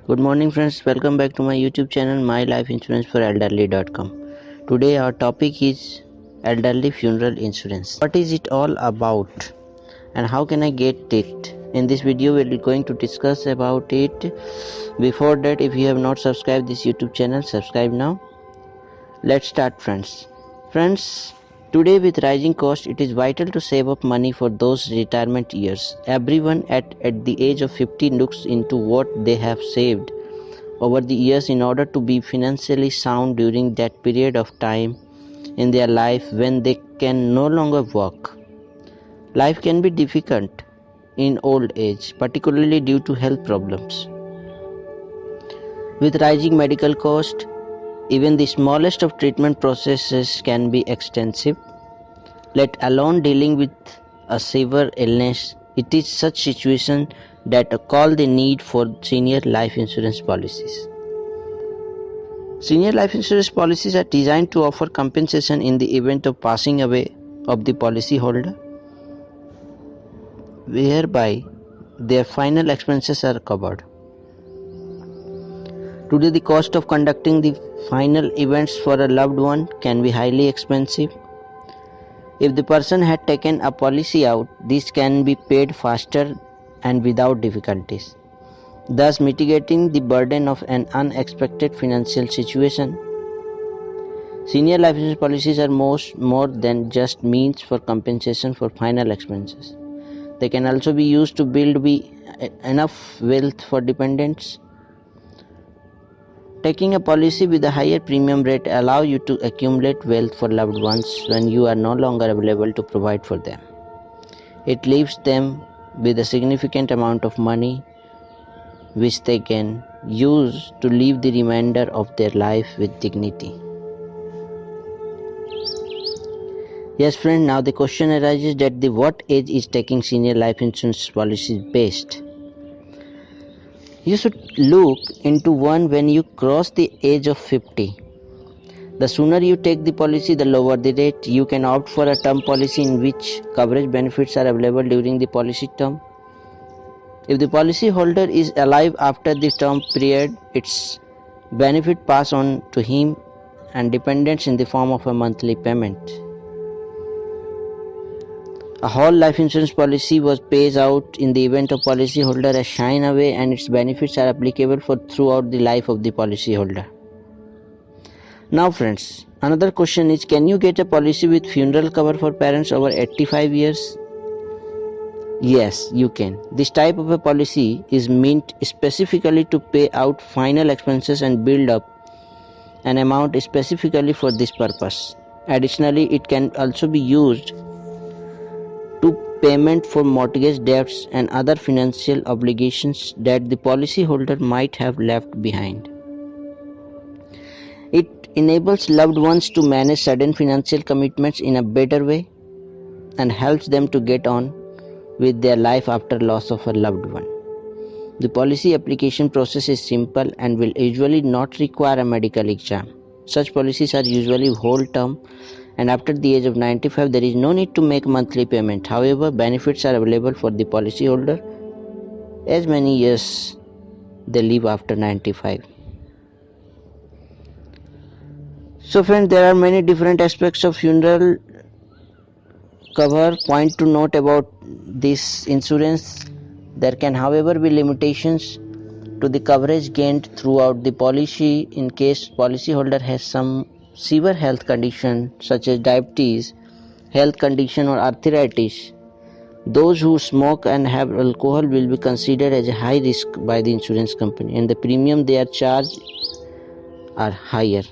Good morning, friends. Welcome back to my YouTube channel, My Life Insurance for Elderly.com. Today, our topic is Elderly Funeral Insurance. What is it all about, and how can I get it? In this video, we are going to discuss about it. Before that, if you have not subscribed this YouTube channel, subscribe now. Let's start, friends. Friends, today with rising cost, it is vital to save up money for those retirement years. Everyone at the age of 50 looks into what they have saved over the years in order to be financially sound during that period of time in their life when they can no longer work. Life can be difficult in old age, particularly due to health problems. With rising medical cost, even the smallest of treatment processes can be extensive, let alone dealing with a severe illness. It is such situation that call the need for senior life insurance policies. Senior life insurance policies are designed to offer compensation in the event of passing away of the policyholder, whereby their final expenses are covered. Today, the cost of conducting the final events for a loved one can be highly expensive. If the person had taken a policy out, this can be paid faster and without difficulties, thus mitigating the burden of an unexpected financial situation. Senior life insurance policies are more than just means for compensation for final expenses. They can also be used to build enough wealth for dependents. Taking a policy with a higher premium rate allows you to accumulate wealth for loved ones when you are no longer available to provide for them. It leaves them with a significant amount of money which they can use to live the remainder of their life with dignity. Yes, friend, now the question arises that the what age is taking senior life insurance policies based? You should look into one when you cross the age of 50. The sooner you take the policy, the lower the rate. You can opt for a term policy in which coverage benefits are available during the policy term. If the policy holder is alive after the term period, its benefit pass on to him and dependents in the form of a monthly payment. A whole life insurance policy was pays out in the event of policyholder has shine away, and its benefits are applicable for throughout the life of the policyholder. Now friends, another question is, can you get a policy with funeral cover for parents over 85 years? Yes, you can. This type of a policy is meant specifically to pay out final expenses and build up an amount specifically for this purpose. Additionally, it can also be used to payment for mortgage debts and other financial obligations that the policyholder might have left behind. It enables loved ones to manage sudden financial commitments in a better way and helps them to get on with their life after loss of a loved one. The policy application process is simple and will usually not require a medical exam. Such policies are usually whole term, and after the age of 95 there is no need to make monthly payment. However, benefits are available for the policyholder as many years they live after 95. So friends, there are many different aspects of funeral cover. Point to note about this insurance: there can however be limitations to the coverage gained throughout the policy in case policyholder has some severe health condition such as diabetes, health condition or arthritis. Those who smoke and have alcohol will be considered as a high risk by the insurance company, and the premium they are charged are higher.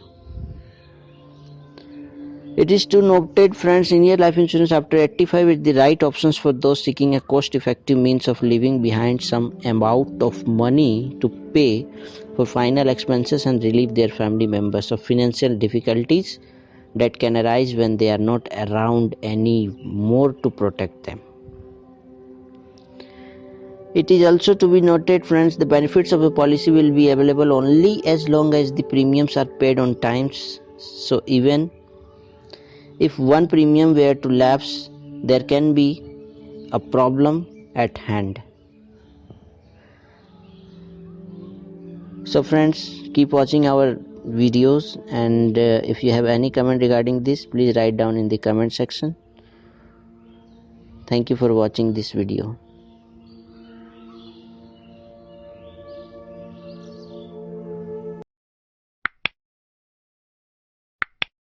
It is to noted, friends, senior life insurance after 85 is the right options for those seeking a cost-effective means of leaving behind some amount of money to pay for final expenses and relieve their family members of financial difficulties that can arise when they are not around any more to protect them. It is also to be noted, friends, the benefits of a policy will be available only as long as the premiums are paid on time. So even if one premium were to lapse, there can be a problem at hand. So friends, keep watching our videos, and if you have any comment regarding this, please write down in the comment section. Thank you for watching this video.